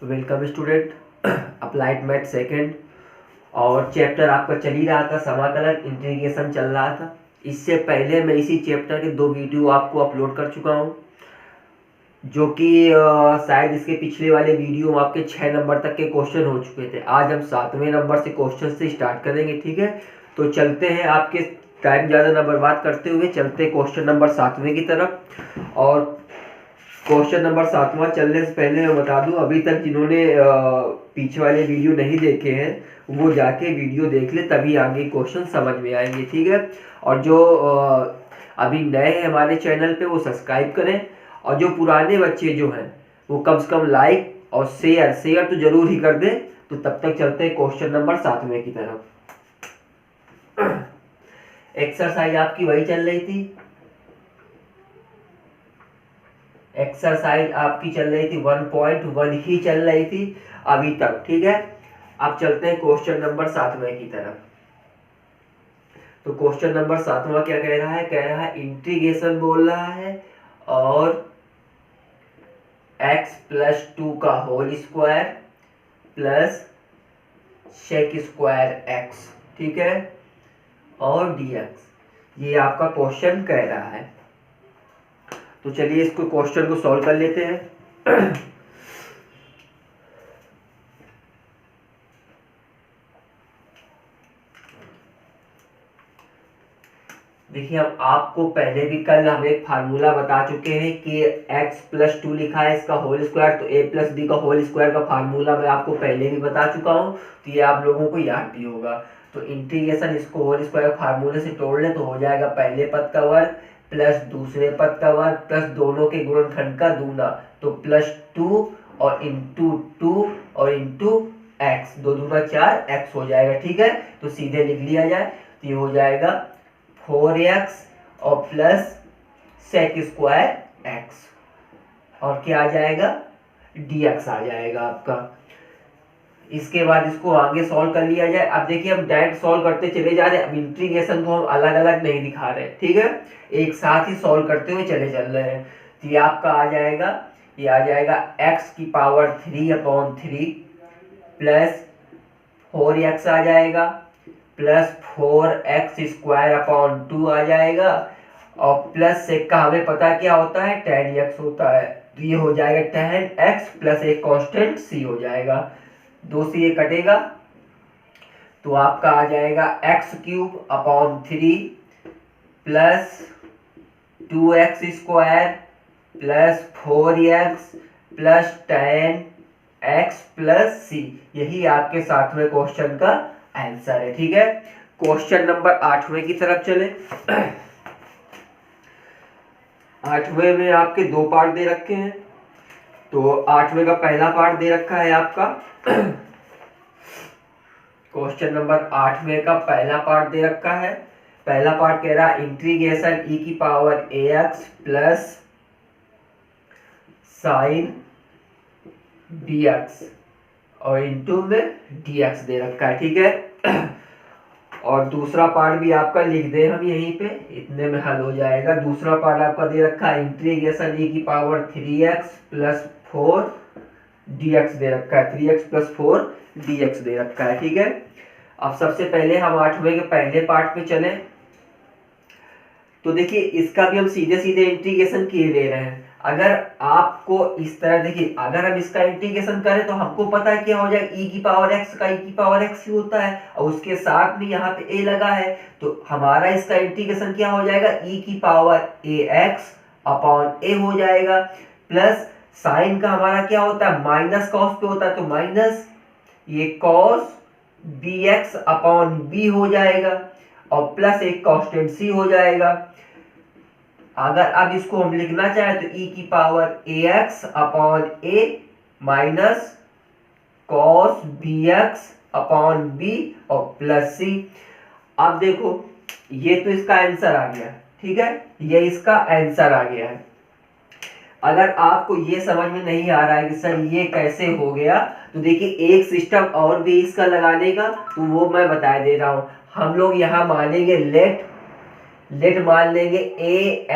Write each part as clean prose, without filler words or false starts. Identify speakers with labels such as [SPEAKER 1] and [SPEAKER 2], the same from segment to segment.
[SPEAKER 1] Welcome student. Applied math second और chapter आपका चल ही रहा था, समाकलन इंटीग्रेशन चल रहा था। इससे पहले मैं इसी चैप्टर के 2 वीडियो आपको अपलोड कर चुका हूँ, जो कि शायद इसके पिछले वाले वीडियो में आपके 6 नंबर तक के क्वेश्चन हो चुके थे। आज हम 7वें नंबर से क्वेश्चन से स्टार्ट करेंगे, ठीक है। तो चलते हैं, आपके टाइम ज़्यादा ना बर्बाद करते हुए चलते क्वेश्चन नंबर 7वें की तरफ। और क्वेश्चन नंबर 7वां चलने से पहले मैं बता दूं, अभी तक जिन्होंने पीछे वाले वीडियो नहीं देखे हैं वो जाके वीडियो देख ले, तभी आगे क्वेश्चन समझ में आएंगे, ठीक है। और जो अभी नए हैं हमारे चैनल पे वो सब्सक्राइब करें, और जो पुराने बच्चे जो हैं वो कम से कम लाइक और शेयर तो जरूर ही कर दें। तो तब तक चलते हैं क्वेश्चन नंबर 7वें की तरफ। एक्सरसाइज आपकी वही चल रही थी, एक्सरसाइज आपकी चल रही थी 1.1 ही चल रही थी अभी तक, ठीक है। अब चलते हैं क्वेश्चन नंबर 7वें की तरफ। तो क्वेश्चन नंबर 7वां क्या कह रहा है? कह रहा है इंटीग्रेशन बोल रहा है, और x+2 का whole square plus sec square x, ठीक है, और dx, ये आपका क्वेश्चन कह रहा है। तो चलिए इसको क्वेश्चन को सॉल्व कर लेते हैं। देखिए, हम आपको पहले भी कल हम एक फार्मूला बता चुके हैं कि x+2 लिखा है इसका होल स्क्वायर, तो a+b का होल स्क्वायर का फार्मूला मैं आपको पहले भी बता चुका हूं, तो ये आप लोगों को याद भी होगा। तो इंटीग्रेशन इसको होल स्क्वायर फार्मूले से तोड़ लें तो हो जाएगा पहले पद का वर्ग प्लस दूसरे पद का वर्ग प्लस दोनों के गुणनखंड का दूना, तो +2 और इंटू 2 और इंटू x, 2 दूना 4 x हो जाएगा, ठीक है। तो सीधे लिख लिया जाए तो ये हो जाएगा 4x और प्लस सेक स्क्वायर x, और क्या आ जाएगा? dx आ जाएगा आपका। इसके बाद इसको आगे सॉल्व कर लिया जाए। अब देखिए, हम डायरेक्ट सॉल्व करते चले जा रहे हैं, अब इंटीग्रेशन को हम अलग अलग नहीं दिखा रहे, ठीक है, एक साथ ही सॉल्व करते हुए चले चल रहे हैं। तो ये आपका आ जाएगा, ये आ जाएगा x⁻³ प्लस 4x आ जाएगा प्लस 4x² आ जाएगा, और प्लस सेक का हमें पता क्या होता है, tan x होता है, तो ये हो जाएगा tan x प्लस एक कांस्टेंट c हो जाएगा, 2 से ये कटेगा तो आपका आ जाएगा x³ plus 2x² plus 4x plus tan x plus c, यही आपके 7वें क्वेश्चन का आंसर है, ठीक है। क्वेश्चन नंबर 8वें की तरफ चले। 8वें में आपके 2 पार्ट दे रखे हैं। तो 8वें का पहला पार्ट दे रखा है आपका, क्वेश्चन नंबर 8वें का पहला पार्ट दे रखा है। पहला पार्ट कह रहा है integration e⁻ax plus sign dx और इंटू में dx दे रखा है, ठीक है। और दूसरा पार्ट भी आपका लिख दे हम यहीं पे, इतने में हल हो जाएगा। दूसरा पार्ट आपका दे रखा है इंटीग्रेशन e⁻3x प्लस 4 dx दे रखा है, 3x प्लस 4 dx दे रखा है, ठीक है। अब सबसे पहले हम 8वें के पहले पार्ट पे चलें। तो देखिए, इसका भी हम सीधे सीधे इंटीग्रेशन किए ले रहे हैं। अगर आपको इस तरह देखिए, अगर हम इसका इंटीग्रेशन करें तो हमको पता है क्या हो जाएगा, e⁻x का e⁻x ही होता है, और उसके साथ में यहाँ पे a लगा है, तो हमारा इसका इंटीग्रेशन क्या हो जाएगा, e⁻ax अपॉन a हो जाएगा, प्लस साइन का हमारा क्या होता है, माइनस कॉस पे होता है, तो माइनस ये कॉस bx अपॉन b हो जाएगा, और प्लस एक कांस्टेंट c हो जाएगा। अगर अब इसको हम लिखना चाहें तो e⁻ax upon a minus cos bx upon b और प्लस c। अब देखो, ये तो इसका आंसर आ गया, ठीक है, ये इसका आंसर आ गया है। अगर आपको ये समझ में नहीं आ रहा है कि सर ये कैसे हो गया, तो देखिए एक सिस्टम और भी इसका लगाने का, तो वो मैं बता दे रहा हूं। हम लोग यहाँ मानेंगे लेट मान लेंगे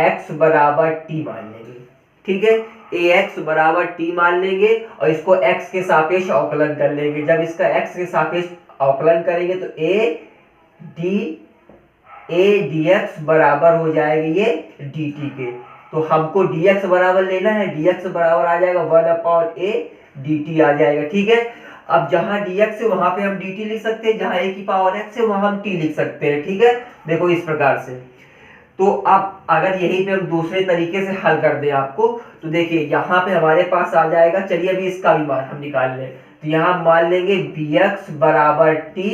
[SPEAKER 1] ax बराबर t मान लेंगे, ठीक है। ए एक्स बराबर टी मान लेंगे और इसको एक्स के सापेक्ष अवकलन कर लेंगे। जब इसका एक्स के सापेक्ष अवकलन करेंगे तो ए डी एक्स बराबर हो जाएगा ये डी टी के। तो हमको डी एक्स बराबर लेना है, डी एक्स बराबर आ जाएगा 1/a डी टी आ जाएगा। ठीक है, अब जहां dx है वहां पे हम dt लिख सकते हैं, जहां a की पावर x है वहां हम t लिख सकते हैं। ठीक है, देखो इस प्रकार से। तो अब अगर यहीं पे हम दूसरे तरीके से हल कर दें आपको, तो देखिए यहाँ पे हमारे पास आ जाएगा, चलिए अभी इसका भी मान हम निकाल लें। तो यहाँ मान लेंगे bx बराबर t,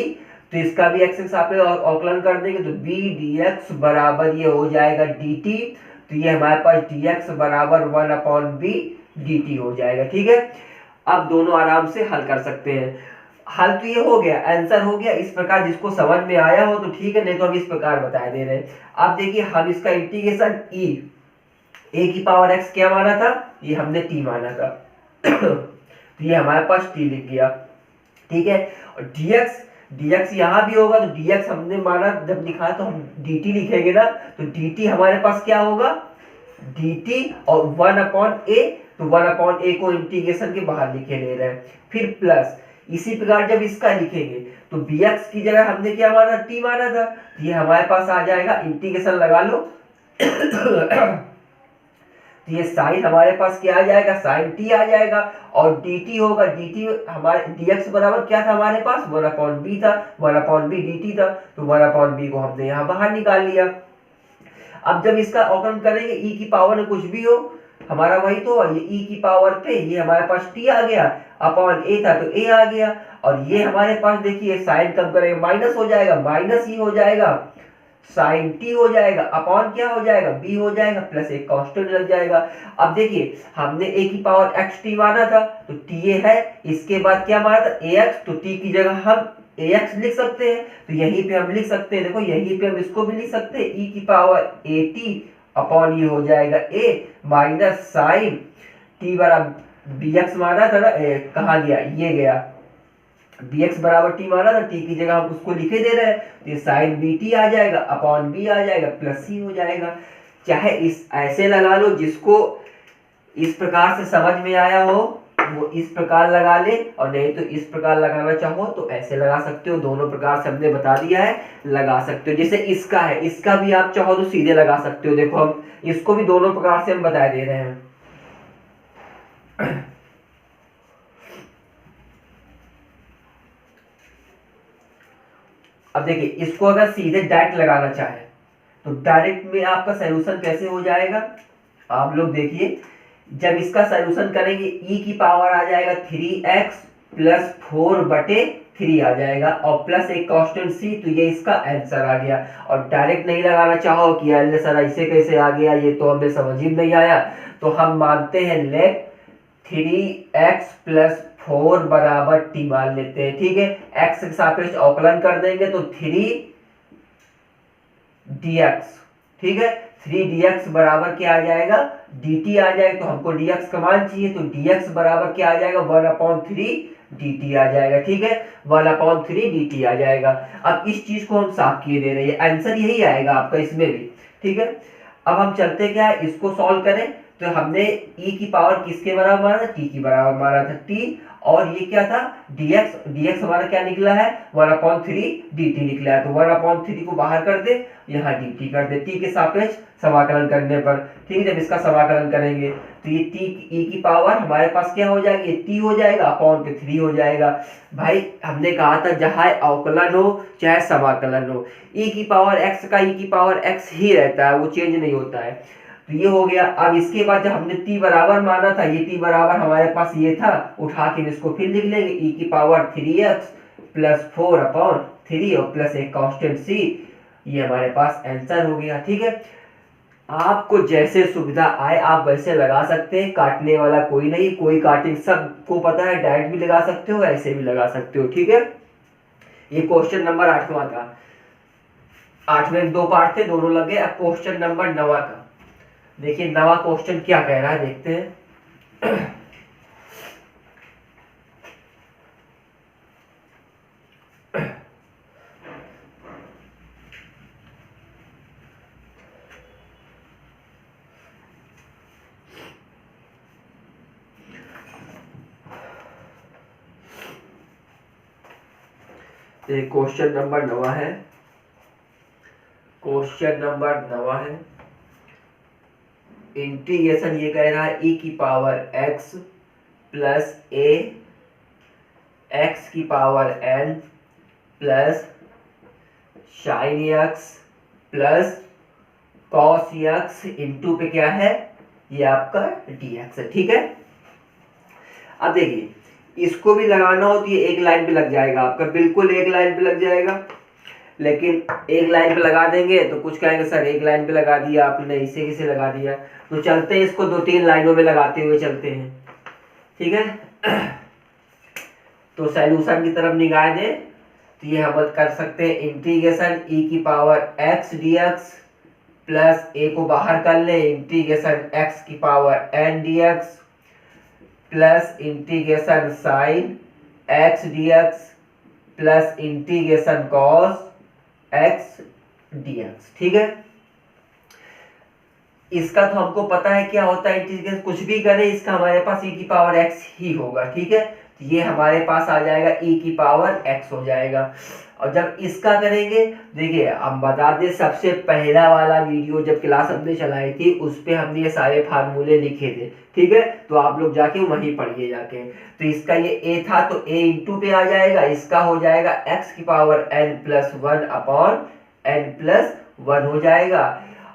[SPEAKER 1] तो इसका भी x के सापेक्ष अवकलन कर देंगे तो b dx बराबर ये हो जाएगा dt। तो ये हमारे पास dx बराबर 1/b dt हो जाएगा। ठीक है, अब दोनों आराम से हल कर सकते हैं। हल तो ये हो गया, आंसर हो गया इस प्रकार। जिसको समझ में आया हो तो ठीक है, नहीं तो हम इस प्रकार बता दे रहे हैं। अब देखिए हम इसका इंटीग्रेशन ए की पावर x क्या माना था, ये हमने t माना था तो ये हमारे पास t लिख गया। ठीक है, और dx यहाँ भी होगा, तो dx हमने माना जब लिखा तो हम dt लिखेंगे ना, तो dt हमारे पास क्या होगा dt और 1/a, तो 1/a को इंटीग्रेशन के बाहर लिखे ले रहे हैं। फिर प्लस इसी प्रकार जब इसका लिखेंगे तो bx की जगह हमने क्या माना t माना था, तो ये हमारे पास आ जाएगा, इंटीग्रेशन लगा लो तो ये साइन हमारे पास क्या आ जाएगा, साइन t आ जाएगा। और dt होगा, dt हमारे dx बराबर क्या था हमारे पास 1/b था, 1/b dt था, तो 1/b को हमने यहाँ बाहर निकाल लिया। अब जब इसका अवकलन करेंगे e की पावर में कुछ भी हो हमारा वही तो, ये e की पावर पे ये हमारे पास t आ गया, अपॉन a था तो a आ गया। और ये हमारे पास देखिए साइन कम करेंगे माइनस हो जाएगा, माइनस ही हो जाएगा, साइन t हो जाएगा, अपॉन क्या हो जाएगा b हो जाएगा, प्लस एक कांस्टेंट लग जाएगा। अब देखिए हमने a की पावर x t माना था तो t है, इसके बाद क्या माना था ax, तो t की जगह हम ax लिख सकते हैं, तो यहीं पे हम लिख सकते हैं, देखो यहीं पे हम इसको भी लिख सकते हैं e की पावर at अपॉन ये हो जाएगा a माइनस साइन t बराबर bx माना था ना, कहाँ गया ये गया, bx बराबर t माना था, t की जगह हम उसको लिखे दे रहे हैं, तो ये साइन bt आ जाएगा, अपॉन b आ जाएगा, प्लस c हो जाएगा। चाहे इस ऐसे लगा लो, जिसको इस प्रकार से समझ में आया हो वो इस प्रकार लगा ले, और नहीं तो इस प्रकार लगाना चाहो तो ऐसे लगा सकते हो। दोनों प्रकार से हमने बता दिया है, लगा सकते हो। जैसे इसका है, इसका भी आप चाहो तो सीधे लगा सकते हो। देखो हम इसको भी दोनों प्रकार से हम बता दे रहे हैं अब देखिए इसको अगर सीधे डायरेक्ट लगाना चाहे तो डायरेक्ट में आपका सॉल्यूशन कैसे हो जाएगा, आप लोग देखिए। जब इसका सॉल्यूशन करेंगे e की पावर आ जाएगा 3x प्लस 4/3 आ जाएगा, और प्लस एक कांस्टेंट c, तो ये इसका आंसर आ गया। और डायरेक्ट नहीं लगाना चाहो कि अरे सर ऐसे कैसे आ गया, ये तो हमें समझ ही नहीं आया, तो हम मानते हैं लेट 3x प्लस 4 बराबर t मान लेते हैं। ठीक है, x के सापेक्ष अवकलन कर देंगे तो 3 dx, ठीक है, 3 dx बराबर क्या आ जाएगा dt आ जाएगा। तो हमको dx का मान चाहिए, तो dx बराबर क्या आ जाएगा 1/3 dt आ जाएगा। ठीक है, 1/3 dt आ जाएगा। अब इस चीज को हम साफ किए दे रहे हैं, आंसर यही आएगा आपका इसमें भी। ठीक है, अब हम चलते क्या है, इसको सॉल्व करें। तो हमने e की पावर किसके बराबर माना था, t की बराबर माना था, t, और ये क्या था dx हमारा क्या निकला है 1/3 dt निकला है। तो 1/3 को बाहर कर दे, यहाँ dt कर दे t के सापेक्ष समाकलन करने पर। ठीक है, जब इसका समाकलन करेंगे तो ये t e की पावर हमारे पास क्या हो जाएगी, t हो जाएगा, अपॉन पे 3 हो जाएगा। भाई हमने कहा था चाहे अवकलन हो चाहे समाकलन हो, e की पावर x का e की पावर x ही रहता है, वो चेंज नहीं होता है। तो ये हो गया। अब इसके बाद जब हमने t बराबर माना था, ये t बराबर हमारे पास ये था, उठा के इसको फिर लिख लेंगे e की पावर 3x प्लस 4/3 और प्लस एक कांस्टेंट c, ये हमारे पास आंसर हो गया। ठीक है, आपको जैसे सुविधा आए आप वैसे लगा सकते हैं, काटने वाला कोई नहीं, कोई काटिंग सबको पता है, डायरेक्ट भी लगा सकते हो ऐसे भी लगा सकते हो। ठीक है, ये क्वेश्चन नंबर 8वां था, 8 में 2 पार्ट थे, दोनों लगे। अब क्वेश्चन नंबर 9वां का देखिए, 9वां क्वेश्चन क्या कह रहा है देखते हैं। तो क्वेश्चन नंबर 9 है, क्वेश्चन नंबर 9 है इंटीग्रेशन, ये कह रहा है e की power x plus a x की power n plus sine x plus cos x into पे क्या है, ये आपका dx है। ठीक है, अब देखिए इसको भी लगाना हो तो ये एक लाइन पे लग जाएगा आपका, बिल्कुल एक लाइन पे लग जाएगा। लेकिन एक लाइन पे लगा देंगे तो कुछ कहेंगे सर एक लाइन पे लगा दिया आपने, इसे किसे लगा दिया। तो चलते हैं इसको 2-3 लाइनों में लगाते हुए चलते हैं। ठीक है, तो सॉल्यूशन की तरफ निगाह दें तो ये हम कर सकते हैं इंटीग्रेशन e की power x dx plus a को बाहर कर ले इंटीग्रेशन x की power n dx plus integration sine x dx plus integration cos x dx। ठीक है, इसका तो हमको पता है क्या होता है इंटीग्रेशन, कुछ भी करें इसका हमारे पास e की पावर x ही होगा। ठीक है, तो ये हमारे पास आ जाएगा e की पावर x हो जाएगा। और जब इसका करेंगे, देखिए हम बता दें सबसे पहला वाला वीडियो जब क्लास हमने चलाई थी उस पे हमने ये सारे फार्मूले लिखे थे। ठीक है, तो आप लोग जाके वहीं पढ़िए जाके। तो इसका ये a था तो a इंटू पे आ जाएगा, इसका हो जाएगा x की power n plus 1 upon n plus 1 हो जाएगा।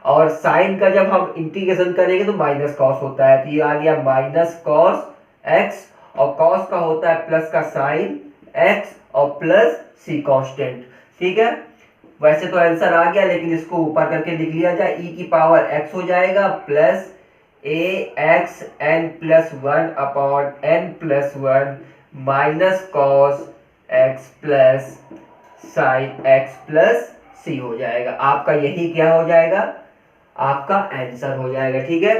[SPEAKER 1] और साइन का जब हम इंटीग्रेशन करेंगे तो माइनस कॉस होता है, तो ये आ गया माइनस कॉस x, और कॉस का होता है प्लस का साइन x और प्लस सी कांस्टेंट। ठीक है, वैसे तो आंसर आ गया लेकिन इसको ऊपर करके लिख लिया जाए, e की पावर x हो जाएगा plus a x n plus 1 upon n plus 1 minus cos x plus sine x plus C हो जाएगा। आपका यही क्या हो जाएगा, आपका आंसर हो जाएगा। ठीक है,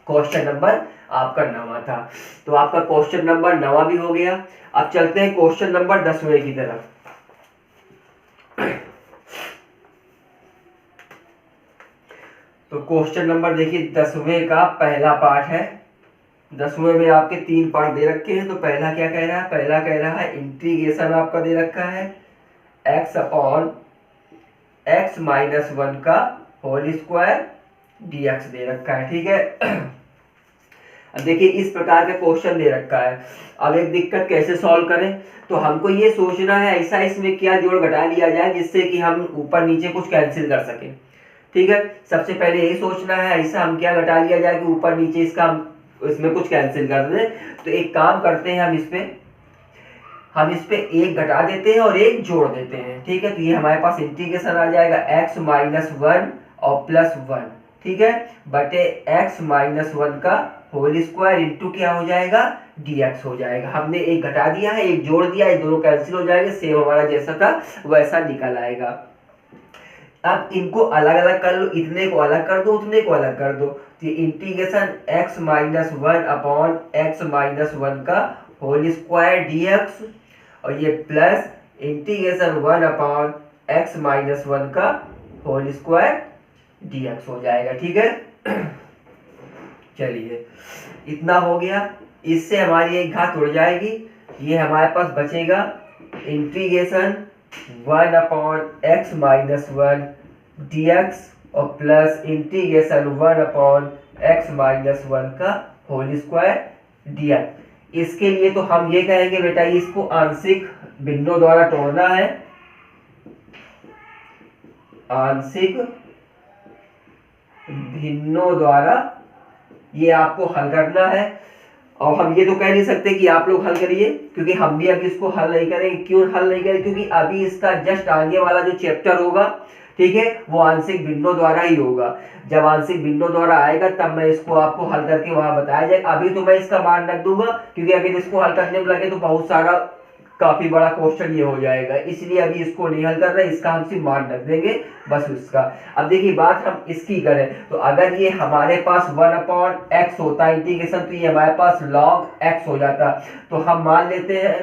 [SPEAKER 1] क्वेश्चन नंबर आपका 9 था, तो आपका क्वेश्चन नंबर 9 भी हो गया। अब चलते हैं क्वेश्चन नंबर 10वें की तरफ। तो क्वेश्चन नंबर देखिए 10वें का पहला पार्ट है। 10वें में आपके 3 पार्ट दे रखे हैं। तो पहला क्या कह रहा है, पहला कह रहा है इंटीग्रेशन आपका दे रखा है x अपॉन x माइनस 1 का होल स्क्वायर dx दे रखा है। ठीक है, अब देखिए इस प्रकार का क्वेश्चन दे रखा है। अब एक दिक्कत कैसे सॉल्व करें, तो हमको ये सोचना है ऐसा इसमें क्या जोड़ घटा लिया जाए जिससे कि हम ऊपर नीचे कुछ कैंसिल कर सकें। ठीक है, सबसे पहले यही सोचना है ऐसा हम क्या घटा लिया जाए कि ऊपर नीचे इसका हम इसमें कुछ कैंसिल कर दें। तो एक काम करते हैं, हम इस पे एक घटा देते हैं और एक जोड़ देते हैं। ठीक है, तो ये हमारे पास इंटीग्रेशन आ जाएगा x माइनस 1 और प्लस 1। ठीक है, बटे x माइनस 1 का होल स्क्वायर इंटू क्या हो जाएगा, dx हो जाएगा। हमने एक घटा दिया है एक जोड़ दिया, ये दोनों कैंसिल हो जाएंगे, सेम हमारा जैसा था वैसा निकल आएगा। अब इनको अलग अलग कर लो, इतने को अलग कर दो उतने को अलग कर दो। तो integration x minus 1 upon x minus 1 का होल स्क्वायर dx और ये plus integration 1 upon x minus 1 का होल स्क्वायर dx हो जाएगा। ठीक है, चलिए इतना हो गया, इससे हमारी एक घात उड़ जाएगी। ये हमारे पास बचेगा integration 1 upon x minus 1 dx और plus integration 1 upon x minus 1 का होल स्क्वायर dx। इसके लिए तो हम ये कहेंगे बेटा इसको आंशिक भिन्नों द्वारा तोड़ना है, आंशिक भिन्नों द्वारा ये आपको हल करना है। और हम ये तो कह नहीं सकते कि आप लोग हल करिए, क्योंकि हम भी अभी इसको हल नहीं करेंगे। क्यों हल नहीं करेंगे, क्योंकि अभी इसका जस्ट आगे वाला जो चैप्टर होगा, ठीक है, वो आंशिक भिन्नों द्वारा ही होगा। जब आंशिक भिन्नों द्वारा आएगा तब मैं इसको आपको हल करके वहां बताया जाएगा। अभी तो मैं इसका मान रख दूंगा, क्योंकि अगर इसको हल करने में लगे तो बहुत सारा काफी बड़ा क्वेश्चन ये हो जाएगा, इसलिए अभी इसको नहीं हल कर रहे, इसका हम सिर्फ मान रख देंगे बस उसका। अब देखिए बात हम इसकी करें तो अगर ये हमारे पास 1 अपॉन x होता है इंटीग्रेशन, तो ये हमारे पास log x हो जाता। तो हम मान लेते हैं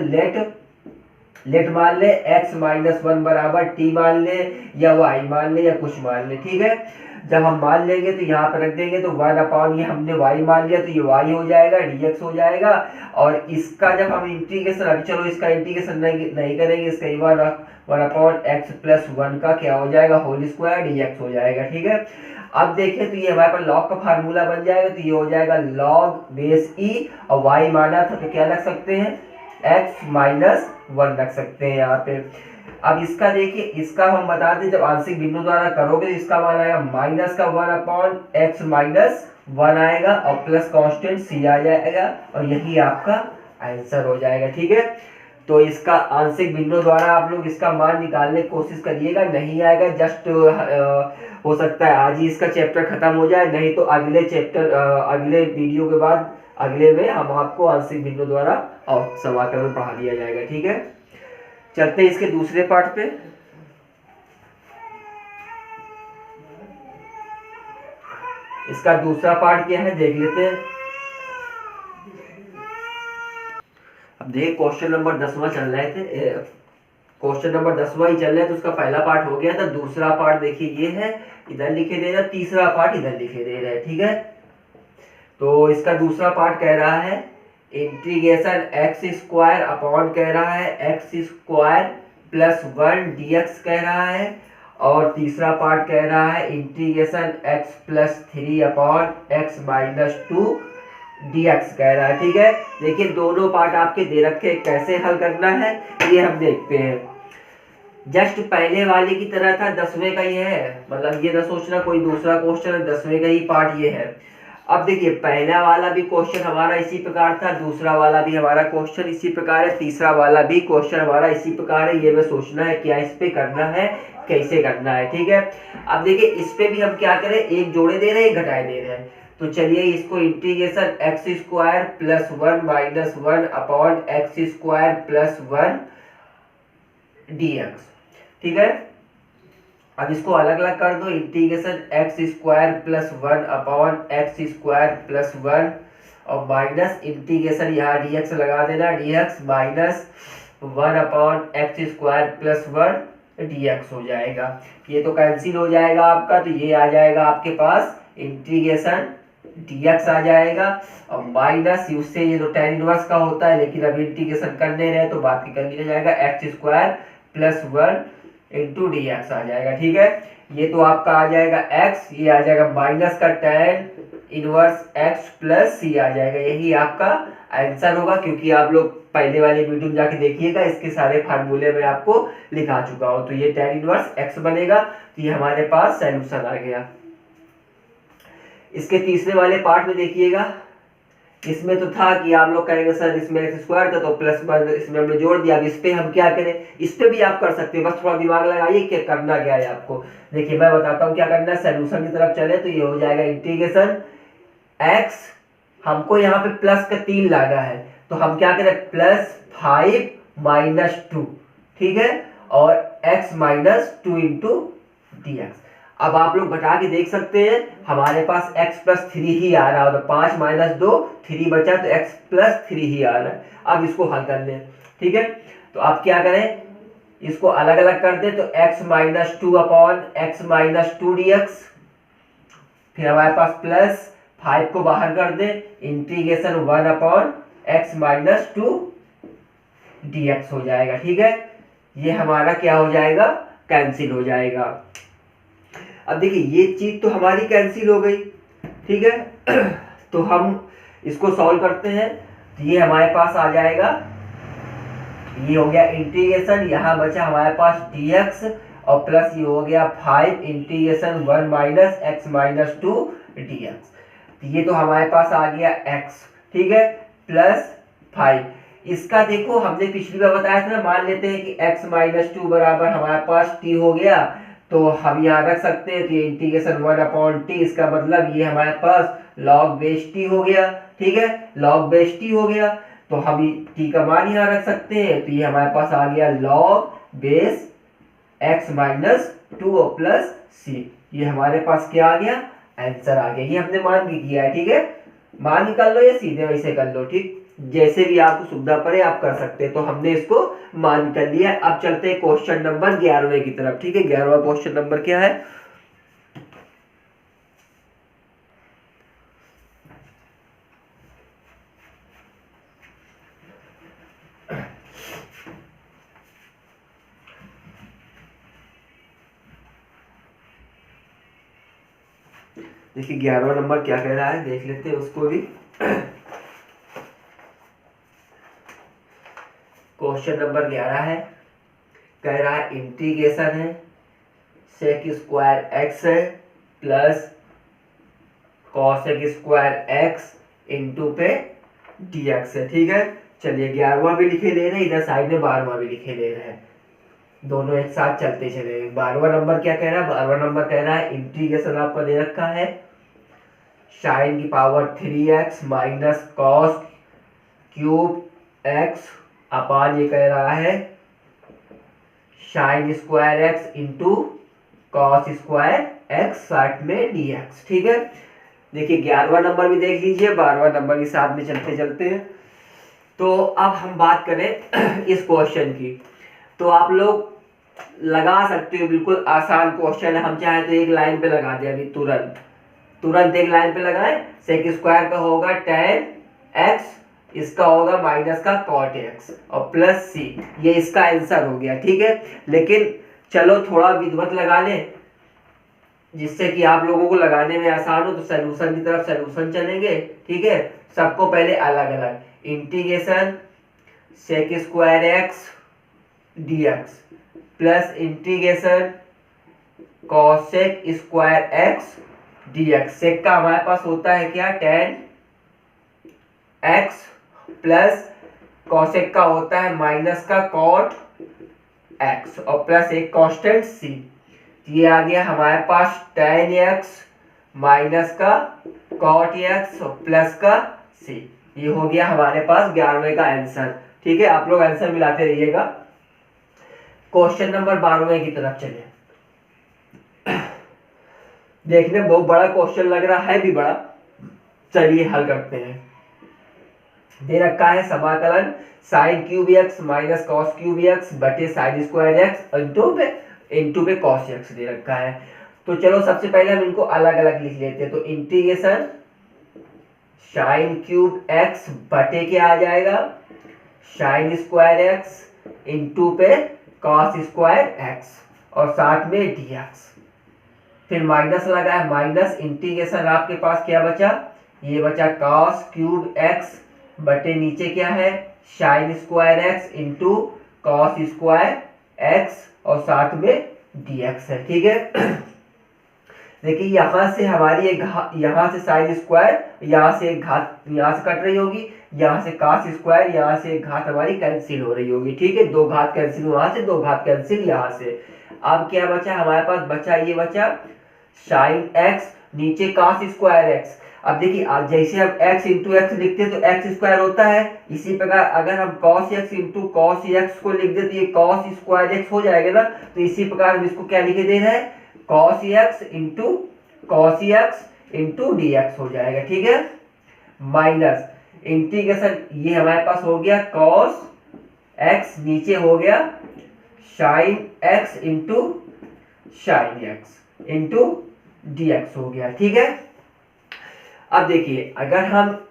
[SPEAKER 1] लेट मान ले x माइनस 1 बराबर t मान ले या y मान ले या कुछ मान ले। ठीक है, जब हम मान लेंगे तो यहाँ पर रख देंगे, तो 1/, ये हमने y मान लिया तो ये y हो जाएगा, dx हो जाएगा। और इसका जब हम इंटीग्रेशन, अभी चलो इसका इंटीग्रेशन नहीं करेंगे, इसका 1/x+1 का क्या हो जाएगा, होल स्क्वायर dx हो जाएगा। ठीक है, अब देखें तो ये हमारे पास लॉग का फार्मूला बन जाएगा, तो ये हो जाएगा log बेस e, और y माना था तो क्या रख सकते हैं, x-1 रख सकते हैं यहाँ पे। अब इसका देखिए, इसका हम बता दें जब आंशिक भिन्नों द्वारा करोगे तो इसका मान आएगा -1/x-1 आएगा, और प्लस कांस्टेंट c आ जाएगा, और यही आपका आंसर हो जाएगा। ठीक है, तो इसका आंशिक भिन्नों द्वारा आप लोग इसका मान निकालने की कोशिश करिएगा, नहीं आएगा जस्ट हो सकता है आज ही इसका चैप्टर खत्म हो जाए, नहीं तो अगले चैप्टर अगले वीडियो के बाद अगले में हम आपको आंशिक भिन्नों द्वारा और समाकलन पढ़ा दिया जाएगा। ठीक है, चलते हैं इसके दूसरे पार्ट पे। इसका दूसरा पार्ट क्या है देख लेते हैं। अब देखिए क्वेश्चन नंबर 10वां चल रहे थे, क्वेश्चन नंबर 10वां ही चल रहा है, तो उसका पहला पार्ट हो गया था। दूसरा पार्ट देखिए ये है, इधर लिखे दे रहा है, तीसरा पार्ट इधर लिखे दे रहा है। ठीक है, तो इसका दूसरा पार्ट कह रहा है इंटीग्रेशन x² अपॉन कह रहा है x² + 1 dx कह रहा है, और तीसरा पार्ट कह रहा है integration x+3 upon x-2 dx कह रहा है। ठीक है, देखिए दोनों पार्ट आपके दे रखे, कैसे हल करना है ये हम देखते हैं। जस्ट पहले वाले की तरह था, 10वें का ये है, मतलब ये ना सोचना कोई दूसरा क्वेश्चन है, 10वें का ही पार्ट ये है। अब देखिए पहला वाला भी क्वेश्चन हमारा इसी प्रकार था, दूसरा वाला भी हमारा क्वेश्चन इसी प्रकार है, तीसरा वाला भी क्वेश्चन हमारा इसी प्रकार है। ये में सोचना है क्या इस पे करना है, कैसे करना है। ठीक है, अब देखिए इस पे भी हम क्या करें, एक जोड़े दे रहे हैं, एक घटाए दे रहे हैं, तो चलिए इसको integration x² + 1 upon x² + 1 dx। ठीक है, अब इसको अलग अलग कर दो, इंटीग्रेशन x² + 1 अपॉन x² + 1 और माइनस इंटीग्रेशन यहाँ dx लगा देना, dx -1 अपॉन x² + 1 dx हो जाएगा। ये तो कैंसिल हो जाएगा आपका, तो ये आ जाएगा आपके पास इंटीग्रेशन dx आ जाएगा, और माइनस उससे ये तो tan इनवर्स का होता है, लेकिन अभी इंटीग्रेशन करने रहे तो बात कर लिया जाएगा, x² + 1 इंटू dx आ जाएगा। ठीक है, ये तो आपका आ जाएगा x, ये आ जाएगा माइनस का tan इनवर्स x + c आ जाएगा, यही आपका आंसर होगा। क्योंकि आप लोग पहले वाले वीडियो में जाके देखिएगा, इसके सारे फार्मूले में आपको लिखा चुका हूँ, तो ये tan इनवर्स x बनेगा, तो ये हमारे पास सॉल्यूशन आ गया। इसके तीसरे वाले पार्ट में देखिएगा, इसमें तो था कि आप लोग कहेंगे सर इसमें x² था तो प्लस इसमें हमने जोड़ दिया। अब इस पे हम क्या करें, इस पे भी आप कर सकते हैं, बस थोड़ा दिमाग लगाइए क्या करना क्या है आपको। देखिए मैं बताता हूँ क्या करना है, सॉल्यूशन की तरफ चले तो ये हो जाएगा इंटीग्रेशन x, हमको यहाँ पे प्लस का 3 लगा है, तो हम क्या करें +5 - 2। ठीक है, और x - 2 इंटू dx। अब आप लोग घटा के देख सकते हैं, हमारे पास x+3 ही आ रहा है, तो 5 - 2 3 बचा, तो x+3 ही आ रहा है। अब इसको हल कर लें। ठीक है, तो आप क्या करें, इसको अलग अलग कर दें, तो x - 2 अपॉन x - 2 dx, फिर हमारे पास प्लस 5 को बाहर कर दें, इंटीग्रेशन 1 अपॉन x - 2 dx हो जाएगा। ठीक है, ये हमारा क्या हो जाएगा, कैंसिल हो जाएगा। अब देखिए ये चीज तो हमारी कैंसिल हो गई। ठीक है, तो हम इसको सॉल्व करते हैं, तो ये हमारे पास आ जाएगा, ये हो गया इंटीग्रेशन, यहाँ बचा हमारे पास dx और प्लस ये हो गया 5 इंटीग्रेशन 1 - x - 2 dx। तो ये तो हमारे पास आ गया x। ठीक है, प्लस 5। इसका देखो हमने पिछली बार बताया था ना, मान लेते हैं कि x - 2 बराबर हमारे पास t हो गया, तो हम यहाँ रख सकते हैं, तो ये इंटीग्रेशन 1 अपॉन t, इसका मतलब ये हमारे पास log बेस t हो गया। ठीक है, log बेस t हो गया, तो हम t का मान यहाँ रख सकते हैं, तो ये हमारे पास आ गया log बेस x - 2 और प्लस c। ये हमारे पास क्या आ गया, आंसर आ गया। ये हमने मान भी किया है। ठीक है, मान निकाल लो या सीधे वैसे कर लो, ठीक जैसे भी आपको सुविधा पड़े आप कर सकते हैं। तो हमने इसको मान कर लिया। अब चलते हैं क्वेश्चन नंबर 11वें की तरफ। ठीक है, 11वां क्वेश्चन नंबर क्या है, देखिए 11वां नंबर क्या कह रहा है, देख लेते हैं उसको भी। क्वेश्चन नंबर 11 है, कह रहा है इंटीग्रेशन है सेक स्क्वायर एक्स है plus cosec square x into पे dx है। ठीक है, चलिए 11वां भी लिखे ले रहे हैं, इधर साइड में 12वां भी लिखे ले रहे हैं, दोनों एक साथ चलते चले। 12वां नंबर क्या कह रहा है, 12वां नंबर कह रहा है इंटीग्रेशन आपका दे रखा है साइन की power 3x minus cos cube x upon ये कह रहा है sine square x into cos square x साथ में dx। ठीक है, देखिए 11वां नंबर भी देख लीजिए, 12वां नंबर भी साथ में चलते चलते हैं। तो अब हम बात करें इस क्वेश्चन की, तो आप लोग लगा सकते हो, बिल्कुल आसान क्वेश्चन है, हम चाहे तो एक लाइन पे लगा दें अभी तुरंत तुरंत एक लाइन पे लगाएं। सेक स्क्वायर का होगा tan x, इसका होगा माइनस का cot x और प्लस c, ये इसका आंसर हो गया। ठीक है, लेकिन चलो थोड़ा विधिवत लगा लें जिससे कि आप लोगों को लगाने में आसान हो, तो सॉल्यूशन की तरफ सॉल्यूशन चलेंगे। ठीक है, सबको पहले अलग अलग integration sec square x dx plus integration cosec square x dx। Sec का हमारे पास होता है क्या, tan x प्लस कॉसेक का होता है माइनस का cot x और प्लस एक कांस्टेंट c। ये आ गया हमारे पास tan x माइनस का cot x और प्लस का c। ये हो गया हमारे पास 11वें का आंसर। ठीक है, आप लोग आंसर मिलाते रहिएगा। क्वेश्चन नंबर 12वें की तरफ चले। देखने में बहुत बड़ा क्वेश्चन लग रहा है भी बड़ा, चलिए हल करते हैं। दे रखा है समाकलन sine cube x minus cos cube x बटे साइन स्क्वायर एक्स इंटू पे कॉस एक्स दे रखा है। तो चलो सबसे पहले हम इनको अलग अलग लिख लेते हैं। तो इंटीग्रेशन साइन क्यूब एक्स बटे क्या आ जाएगा, साइन स्क्वायर एक्स इंटू पे कॉस स्क्वायर एक्स और साथ में dx, फिर माइनस लगा है, माइनस इंटीग्रेशन आपके पास क्या बचा, ये बचा कॉस क्यूब एक्स बटे नीचे क्या है sine square x into cos square x और साथ में dx है। ठीक है, देखिए यहाँ से हमारी एक यहाँ से साइन स्क्वायर, यहाँ से एक घात यहाँ से कट रही होगी, यहाँ से cos स्क्वायर, यहाँ से एक घात हमारी कैंसिल हो रही होगी। ठीक है, दो घात कैंसिल वहां से, दो घात कैंसिल यहाँ से। अब क्या बचा हमारे पास, बचा ये बचा साइन एक्स नीचे cos स्क्वायर एक्स। अब देखिए जैसे हम x इंटू एक्स लिखते हैं तो एक्स स्क्वायर होता है, इसी प्रकार अगर हम cos x into cos x को लिख दे तो ये cos स्क्वायर एक्स हो जाएगा ना। तो इसी प्रकार हम इसको क्या लिखे दे रहे हैं, cos x into cos x into dx हो जाएगा। ठीक है, माइनस इंटीग्रेशन ये हमारे पास हो गया cos x नीचे हो गया sin x into sin x into dx हो गया। ठीक है, अब देखिए अगर हम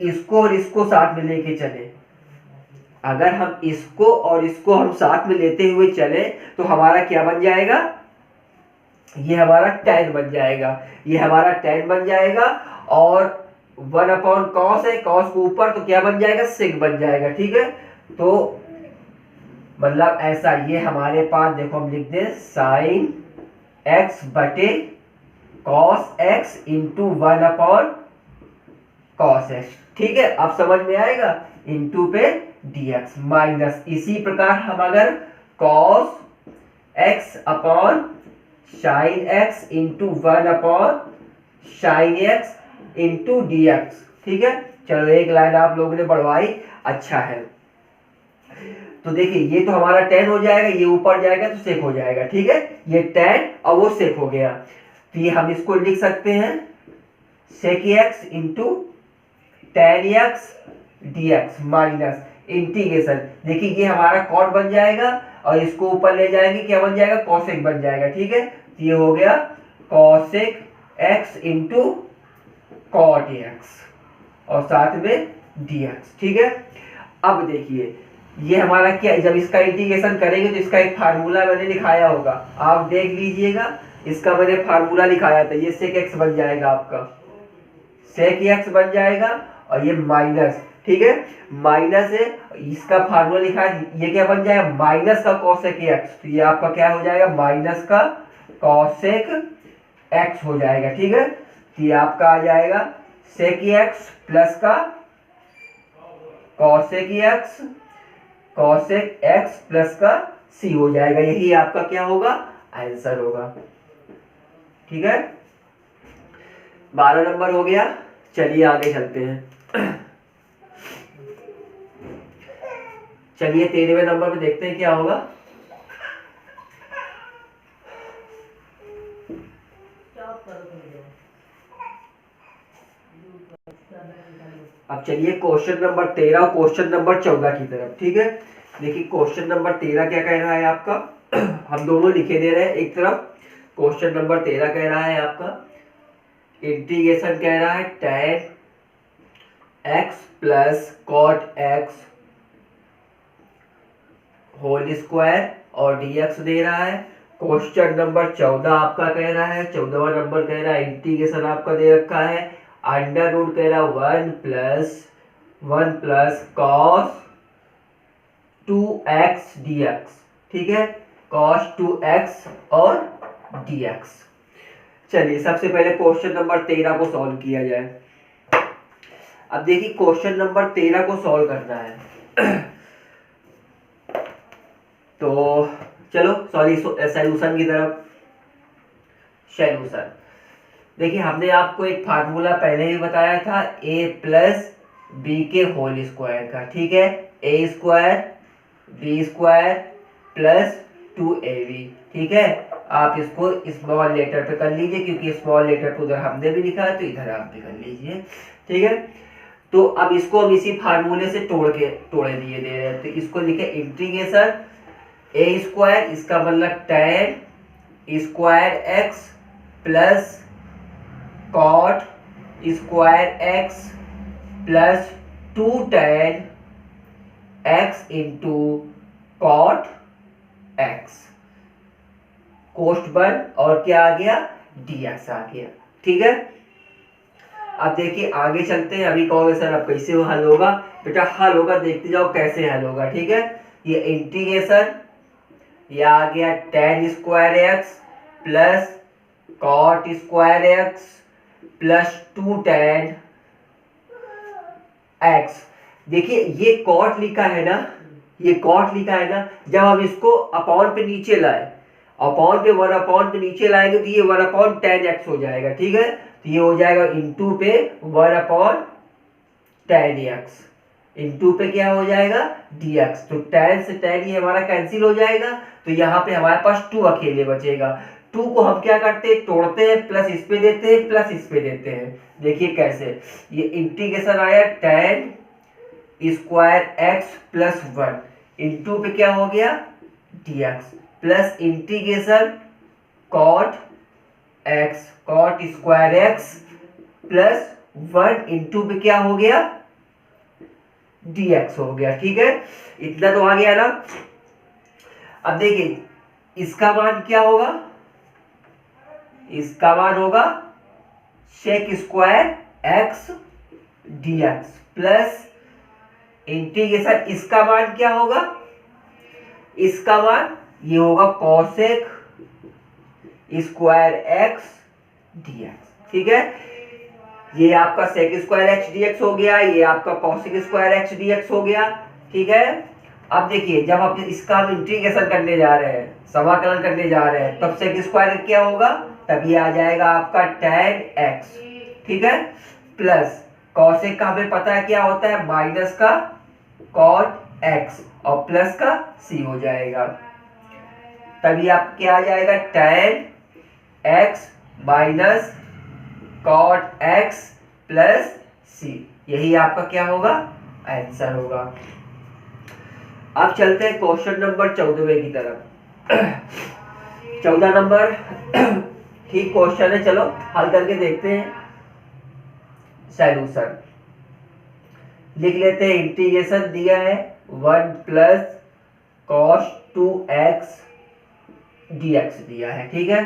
[SPEAKER 1] इसको और इसको साथ में लेके चले, अगर हम इसको और इसको हम साथ में लेते हुए चले तो हमारा क्या बन जाएगा, ये हमारा tan बन जाएगा, ये हमारा tan बन जाएगा और 1/cos है, cos को ऊपर तो क्या बन जाएगा, sec बन जाएगा। ठीक है, तो मतलब ऐसा ये हमारे पास देखो हम लिख दे sin x बटे cos x into 1/cos x। ठीक है, अब समझ में आएगा, इंटू पे dx माइनस इसी प्रकार हम अगर cos x upon sin x into 1/sin x into dx। ठीक है, चलो एक लाइन आप लोगों ने बढ़वाई, अच्छा है। तो देखिए ये तो हमारा tan हो जाएगा, ये ऊपर जाएगा तो sec हो जाएगा। ठीक है, ये tan और वो sec हो गया, तो ये हम इसको लिख सकते हैं sec x into tan x dx minus integration, देखिए ये हमारा cot बन जाएगा और इसको ऊपर ले जाएंगे क्या बन जाएगा, cosec बन जाएगा। ठीक है, तो ये हो गया cosec x into cot x और साथ में dx। ठीक है, अब देखिए ये हमारा क्या, जब इसका इंटीग्रेशन करेंगे तो इसका एक फार्मूला मैंने दिखाया होगा, आप देख लीजिएगा। इसका मैंने फार्मूला लिखाया था, ये सेक एक्स बन जाएगा आपका, सेक एक्स बन जाएगा, और ये माइनस, ठीक है, माइनस है, इसका फार्मूला लिखा है, ये क्या बन जाएगा, माइनस का कॉसेक एक्स, तो ये आपका क्या हो जाएगा, माइनस का कॉसेक एक्स हो जाएगा, ठीक है। तो ये आपका आ जाएगा सेक एक्स प्लस का cosec x, cosec x plus का सी हो जाएगा, यही आपका क्या होगा, आंसर होगा, ठीक है। 12 नंबर हो गया। चलिए आगे चलते हैं। चलिए 13वें नंबर पे देखते हैं क्या होगा। अब चलिए क्वेश्चन नंबर 13 और क्वेश्चन नंबर 14 की तरफ, ठीक है। देखिए क्वेश्चन नंबर 13 क्या कह रहा है आपका, हम दोनों लिखे दे रहे हैं, एक तरफ क्वेश्चन नंबर 13 कह रहा है आपका इंटीग्रेशन कह रहा है tan x plus cot x whole square और dx दे रहा है। क्वेश्चन नंबर 14 आपका कह रहा है, 14वां नंबर कह रहा है इंटीग्रेशन आपका दे रखा है अंडर रूट कह रहा है 1 प्लस कॉस 2x dx, ठीक है, cos 2x और dx। चलिए सबसे पहले क्वेश्चन नंबर 13 को सॉल्व किया जाए। अब देखिए क्वेश्चन नंबर 13 को सॉल्व करना है। तो चलो सॉल्यूशन की तरफ। सॉल्यूशन देखिए हमने आपको एक फार्मूला पहले ही बताया था a प्लस बी के होल स्क्वायर का, ठीक है, a स्क्वायर बी स्क्वायर प्लस 2ab, ठीक है। आप इसको स्मॉल लेटर पे कर लीजिए क्योंकि स्मॉल लेटर को उधर हमने भी लिखा है तो इधर आप भी कर लीजिए, ठीक है। तो अब इसको हम इसी फार्मूले से तोड़े दिए दे रहे हैं, तो इसको लिखे इंटीग्रेशन a स्क्वायर, इसका मतलब tan square x plus cot square x plus 2 tan x into cot x, कोष्ट बन और क्या आ गया, dx आ गया, ठीक है। अब देखिए आगे चलते हैं। अभी कहोगे सर अब कैसे हल होगा, बेटा हल होगा, देखते जाओ कैसे हल होगा, ठीक है। ये इंटीग्रेशन, ये आ गया tan square x plus cot square x plus 2 tan x। देखिए ये कॉट लिखा है ना, ये कॉट लिखा है ना, जब हम इसको अपॉन पे नीचे लाए, अपॉन पे 1 अपॉन पे नीचे लाएंगे तो ये 1 अपॉन tan x हो जाएगा, ठीक है। तो ये हो जाएगा इंटू पे 1 अपॉन tan x, इंटू पे क्या हो जाएगा dx, तो tan से tan ये हमारा कैंसिल हो जाएगा, तो यहाँ पे हमारे पास 2 अकेले बचेगा। 2 को हम क्या करते हैं, तोड़ते हैं, प्लस इस पे देते हैं, प्लस इस पे देते हैं। देखिए कैसे, ये इंटीग्रेशन आया tan square x plus 1 into पे क्या हो गया dx plus integration cot x cot square x plus 1 into पे क्या हो गया dx हो गया, ठीक है। इतना तो आ गया ना। अब देखिए इसका मान क्या होगा, इसका मान होगा sec square x dx plus integration, इसका मान क्या होगा, इसका मान ये होगा कॉसेक स्क्वायर x dx, ठीक है। ये आपका सेक स्क्वायर x dx हो गया, ये आपका कॉसेक स्क्वायर x dx हो गया, ठीक है। अब देखिए जब आप इसका हम इंटीग्रेशन करने जा रहे हैं, समाकलन करने जा रहे हैं, तब सेक स्क्वायर क्या होगा, तब ये आ जाएगा आपका tan x, ठीक है, प्लस कॉसेक का हमें पता है क्या होता है, माइनस का कॉट x और प्लस का c हो जाएगा, तभी आप क्या आ जाएगा tan x minus cot x plus c, यही आपका क्या होगा आंसर होगा। अब चलते हैं क्वेश्चन नंबर 14 की तरफ। 14 नंबर ठीक क्वेश्चन है, चलो हल करके देखते हैं। सॉल्यूशन लिख लेते हैं, इंटीग्रेशन दिया है 1 प्लस कॉस 2x dx दिया है, ठीक है।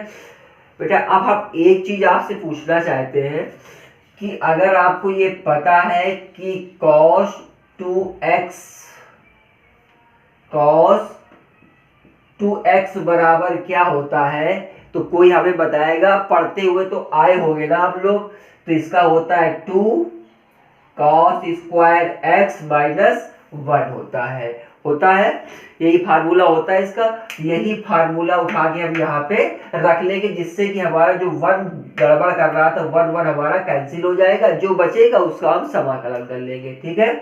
[SPEAKER 1] बेटा अब हम एक चीज आपसे पूछना चाहते हैं कि अगर आपको ये पता है कि cos 2x बराबर क्या होता है, तो कोई हमें बताएगा? पढ़ते हुए तो आए होंगे ना आप लोग। तो इसका होता है 2 cos स्क्वायर x माइनस 1 होता है। यही फार्मूला होता है इसका। यही फार्मूला उठा के हम यहाँ पे रख लेंगे, जिससे कि हमारा जो 1 गड़बड़ कर रहा था 1 हमारा कैंसिल हो जाएगा। जो बचेगा उसका हम समाकलन कर लेंगे। ठीक है,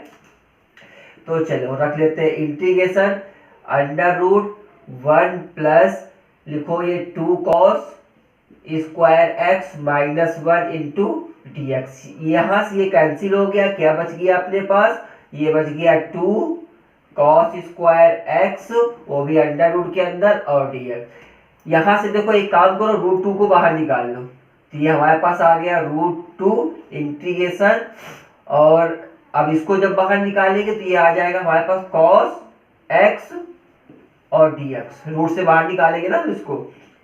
[SPEAKER 1] तो चलो रख लेते हैं इंटीग्रेशन अंडर रूट 1 प्लस लिखो ये 2 cos square x minus 1 into D x. यहां से ये कैंसिल हो गया, क्या बच गया अपने पास? ये बच गया 2 cos स्क्वायर x, वो भी अंडर रूट के अंदर, और डी एक्स। यहां से देखो एक काम करो, रूट 2 को बाहर निकाल लो, तो ये हमारे पास आ गया रूट 2 इंटीग्रेशन। और अब इसको जब बाहर निकालेंगे तो ये आ जाएगा हमारे पास cos x और dx। रूट से बाहर निकालेंगे ना तो इसको।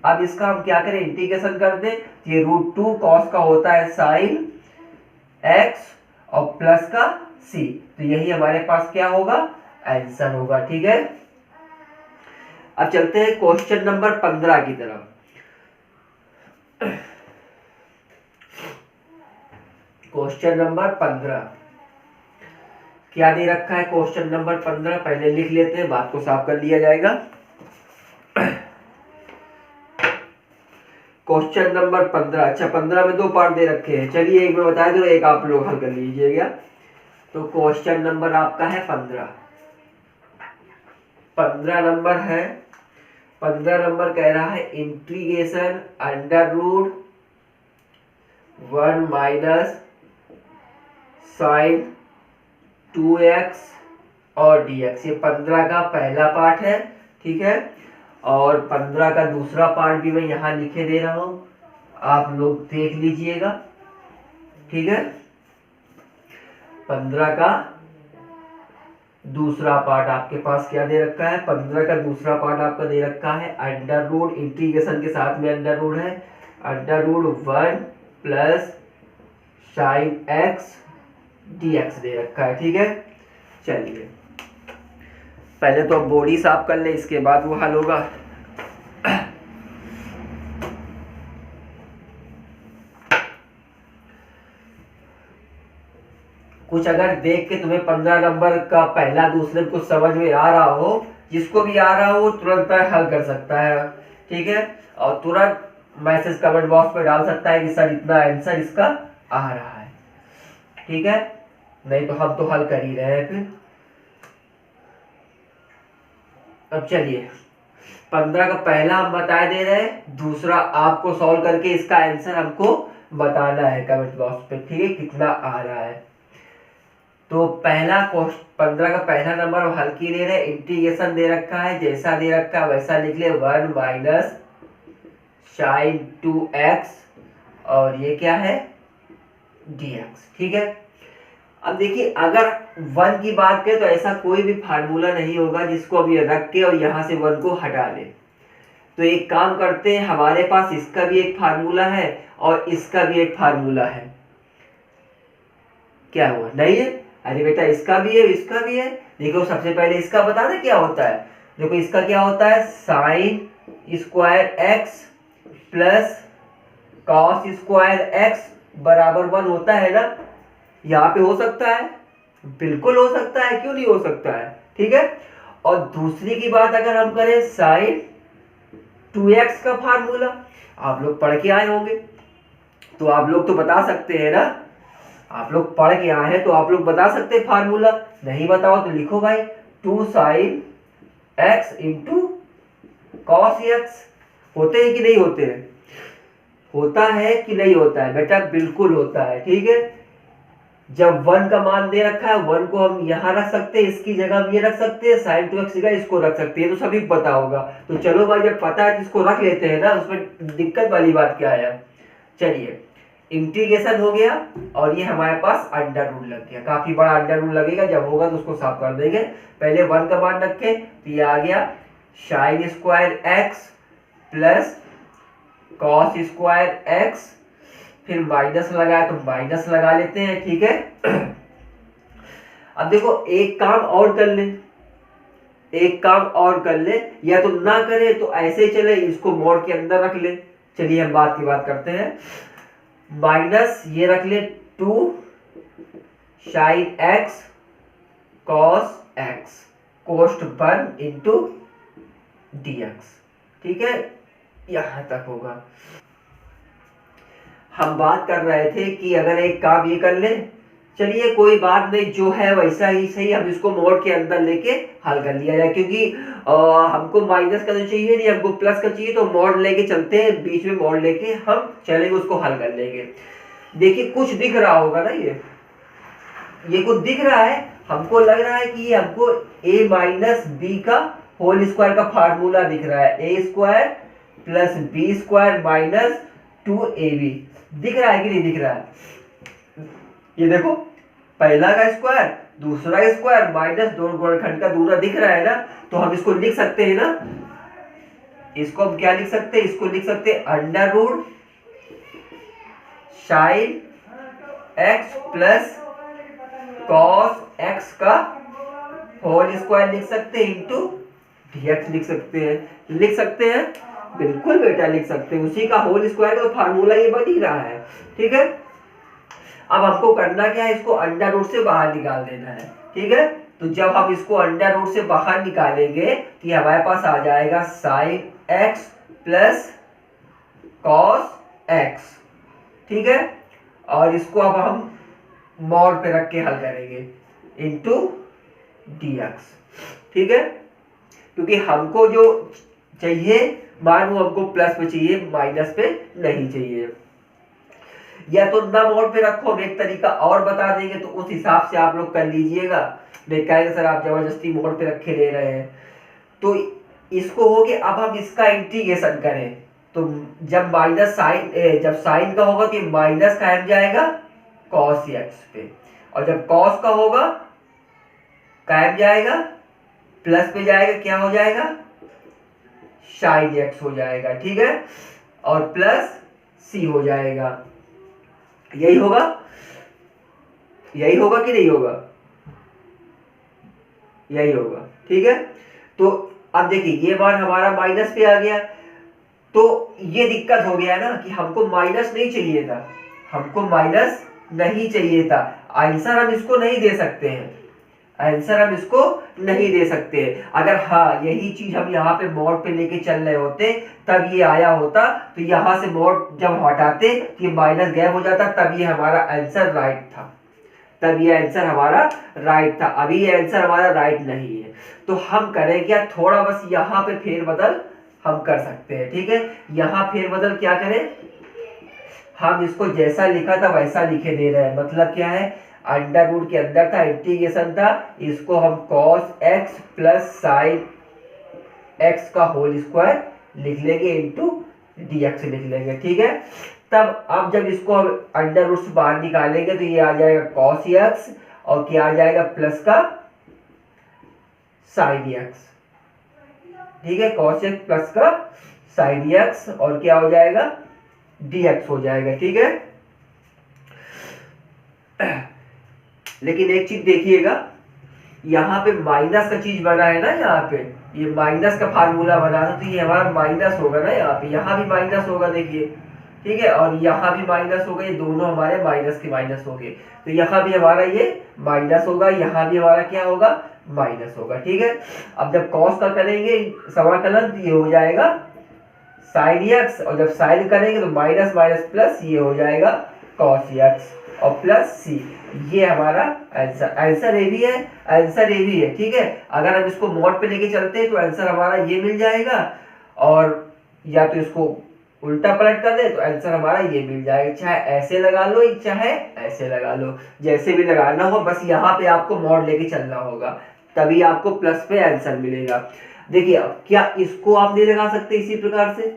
[SPEAKER 1] अब इसका हम क्या करें, इंटीग्रेशन कर दें। ये रूट 2 cos का होता है साइन x और प्लस का c, तो यही हमारे पास क्या होगा, आंसर होगा। ठीक है, अब चलते हैं क्वेश्चन नंबर 15 की तरफ। क्वेश्चन नंबर 15 क्या दे रखा है? क्वेश्चन नंबर 15 पहले लिख लेते हैं, बात को साफ कर लिया जाएगा। क्वेश्चन नंबर 15, अच्छा 15 में 2 पार्ट दे रखे हैं। चलिए एक में बता दो, एक आप लोग हल कर लीजिएगा। तो क्वेश्चन नंबर आपका है 15 नंबर है। 15 नंबर कह रहा है integration under root 1 minus sine 2x और dx। ये 15 का पहला पार्ट है। ठीक है, और 15 का दूसरा पार्ट भी मैं यहाँ लिखे दे रहा हूँ, आप लोग देख लीजिएगा। ठीक है, 15 का दूसरा पार्ट आपके पास क्या दे रखा है? 15 का दूसरा पार्ट आपका दे रखा है अंडर रूट, इंटीग्रेशन के साथ में अंडर रूट है, under root 1 plus sine x dx दे रखा है। ठीक है, चलिए पहले तो अब बॉडी साफ कर ले, इसके बाद वो हल होगा। कुछ अगर देख के तुम्हें 15 नंबर का पहला दूसरे कुछ समझ में आ रहा हो, जिसको भी आ रहा हो तुरंत हल कर सकता है। ठीक है, और तुरंत मैसेज कमेंट बॉक्स में डाल सकता है कि सर इतना आंसर इसका आ रहा है। ठीक है, नहीं तो हम तो हल कर ही रहे हैं फिर। अब चलिए 15 का पहला हम बता दे रहे हैं, दूसरा आपको सॉल्व करके इसका आंसर हमको बताना है कमेंट बॉक्स पे। ठीक है, कितना आ रहा है। तो पहला 15 का पहला नंबर हल की ले रहे, इंटीग्रेशन दे रखा है, जैसा दे रखा है वैसा लिख ले, 1 माइनस साइन 2x और ये क्या है, dx। ठीक है, अब देखिए अगर 1 की बात करें तो ऐसा कोई भी फार्मूला नहीं होगा जिसको अब ये रख के और यहाँ से 1 को हटा ले। तो एक काम करते हैं, हमारे पास इसका भी एक फार्मूला है और इसका भी एक फार्मूला है। क्या हुआ, नहीं है? अरे बेटा इसका भी है, इसका भी है। देखो सबसे पहले इसका बता दें क्या होता है। देखो इसका क्या होता है, sine square x plus cos square x बराबर 1 होता है ना। यहाँ पे हो सकता है, बिल्कुल हो सकता है, क्यों नहीं हो सकता है। ठीक है, और दूसरी की बात अगर हम करें, साइन 2x का फार्मूला आप लोग पढ़ के आए होंगे, तो आप लोग तो बता सकते हैं ना। आप लोग पढ़ के आए हैं तो आप लोग बता सकते हैं फार्मूला। नहीं बताओ तो लिखो भाई 2 sine x into cos x। होते हैं कि नहीं होते हैं? होता है कि नहीं होता है बेटा? बिल्कुल होता है। ठीक है, जब 1 का मान दे रखा है, 1 को हम यहाँ रख सकते हैं, इसकी जगह हम ये रख सकते हैं, साइन 2x जगह इसको रख सकते हैं, तो सभी पता होगा। तो चलो भाई जब पता है तो इसको रख लेते हैं ना, उसमें दिक्कत वाली बात क्या है। चलिए इंटीग्रेशन हो गया और ये हमारे पास अंडर रूट लग गया, काफी बड़ा अंडर रूट लगेगा, जब होगा तो उसको साफ कर देंगे। पहले 1 का मान रखे तो ये आ गया sine square x plus cos square x, फिर माइनस लगाए तो माइनस लगा लेते हैं, ठीक है। अब देखो एक काम और कर ले, एक काम और कर ले, या तो ना करे तो ऐसे चले, इसको मोड के अंदर रख ले। चलिए हम बात की बात करते हैं। माइनस ये रख ले 2 साइन एक्स कॉस एक्स कोष्ट 1 इंटू dx, ठीक है, यहां तक होगा। हम बात कर रहे थे कि अगर एक काम ये कर ले, चलिए कोई बात नहीं, जो है वैसा ही सही, हम इसको मोड के अंदर लेके हल कर लिया जाए, क्योंकि हमको माइनस का तो चाहिए नहीं, हमको प्लस का चाहिए, तो मोड लेके चलते हैं, बीच में मोड लेके हम चलेंगे, उसको हल कर लेंगे। देखिए कुछ दिख रहा होगा ना, ये कुछ दिख रहा है, हमको लग रहा है कि ये हमको a माइनस बी का होल स्क्वायर का फार्मूला दिख रहा है, a स्क्वायर plus B square minus 2ab, दिख रहा है कि नहीं दिख रहा है? ये देखो पहला का स्क्वायर दूसरा स्क्वायर माइनस दोनों गुणनखंड का दूसरा दिख रहा है ना, तो हम इसको लिख सकते हैं ना, इसको हम क्या लिख सकते हैं, इसको लिख सकते हैं under root sine x plus cos x का होल स्क्वायर लिख सकते हैं इंटू dx लिख सकते हैं, लिख सकते हैं, बिल्कुल बेटा लिख सकते हैं, उसी का होल स्क्वायर का फार्मूला ये बन ही रहा है, ठीक है। अब हमको करना क्या है, इसको अंडर रूट से बाहर निकाल देना है, ठीक है। तो जब हम इसको अंडर रूट से बाहर निकालेंगे तो हमारे पास आ जाएगा sign x plus cos x, ठीक है, और इसको अब हम मोड पे रख के हल करेंगे इंटू dx, ठीक है, क्योंकि हमको जो चाहिए मान वो हमको प्लस पे चाहिए, माइनस पे नहीं चाहिए। या तो ना मोड पे रखो, हम एक तरीका और बता देंगे, तो उस हिसाब से आप लोग कर लीजिएगा, नहीं कहेंगे सर आप जबरदस्ती मोड पे रखे ले रहे हैं। तो इसको हो गया, अब हम इसका इंटीग्रेशन करें, तो जब माइनस साइन जब साइन का होगा तो माइनस का आ जाएगा कॉस एक्स पे, और जब कॉस का होगा कायम जाएगा प्लस पे जाएगा, क्या हो जाएगा साइन एक्स हो जाएगा, ठीक है, और प्लस सी हो जाएगा, यही होगा, यही होगा कि नहीं होगा, यही होगा, ठीक है। तो अब देखिए ये मान हमारा माइनस पे आ गया, तो ये दिक्कत हो गया ना कि हमको माइनस नहीं चाहिए था, हमको माइनस नहीं चाहिए था, आंसर हम इसको नहीं दे सकते हैं, आंसर हम इसको नहीं दे सकते हैं। अगर हाँ यही चीज हम यहाँ पे मोड पे लेके चल रहे होते तब ये आया होता, तो यहाँ से मोड जब हटाते ये माइनस गैप हो जाता, तब ये हमारा आंसर राइट था, तब ये आंसर हमारा राइट था। अभी ये आंसर हमारा राइट नहीं है, तो हम करें क्या, थोड़ा बस यहाँ पे फेरबदल हम कर सकते हैं, ठीक है। यहाँ फेरबदल क्या करें, हम इसको जैसा लिखा था वैसा लिखे दे रहे हैं, मतलब क्या है, अंडर रूट के अंदर था, इंटीग्रेशन था, इसको हम cos x plus sine x का होल स्क्वायर लिख लेंगे इंटू dx लिख लेंगे, ठीक है। तब अब जब इसको हम अंडर रूट से बाहर निकालेंगे तो ये आ जाएगा कॉस एक्स, और क्या आ जाएगा प्लस का साइन एक्स, ठीक है, कॉस एक्स प्लस का साइन एक्स, और क्या हो जाएगा dx हो जाएगा, ठीक है। लेकिन एक चीज देखिएगा, यहाँ पे माइनस का चीज बना है ना, यहाँ पे ये माइनस का फार्मूला बना था, तो ये हमारा माइनस होगा ना, यहाँ पे यहाँ भी माइनस होगा, देखिए, ठीक है, और यहाँ भी माइनस होगा, ये दोनों हमारे माइनस के माइनस हो गए, तो यहाँ भी हमारा ये माइनस होगा, यहाँ भी हमारा क्या होगा माइनस होगा, ठीक है। अब जब कॉस का करेंगे समाकलन तो ये हो जाएगा साइन एक्स, और जब साइन करेंगे तो माइनस माइनस प्लस, ये हो जाएगा कॉस एक्स और प्लस सी, ये हमारा आंसर, आंसर ए भी है, आंसर ए भी है, ठीक है। अगर हम इसको मोड पे लेके चलते हैं तो आंसर हमारा ये मिल जाएगा, और या तो इसको उल्टा पलट कर दे तो आंसर हमारा ये मिल जाएगा, चाहे ऐसे लगा लो चाहे ऐसे लगा लो, जैसे भी लगाना हो, बस यहाँ पे आपको मोड लेके चलना होगा, तभी आपको प्लस पे आंसर मिलेगा। देखिए क्या इसको आप नहीं लगा सकते इसी प्रकार से,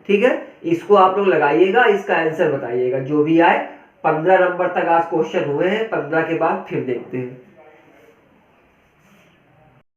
[SPEAKER 1] ठीक है, इसको आप लोग लगाइएगा, इसका आंसर बताइएगा जो भी आए। 15 नंबर तक आज क्वेश्चन हुए हैं, 15 के बाद फिर देखते हैं।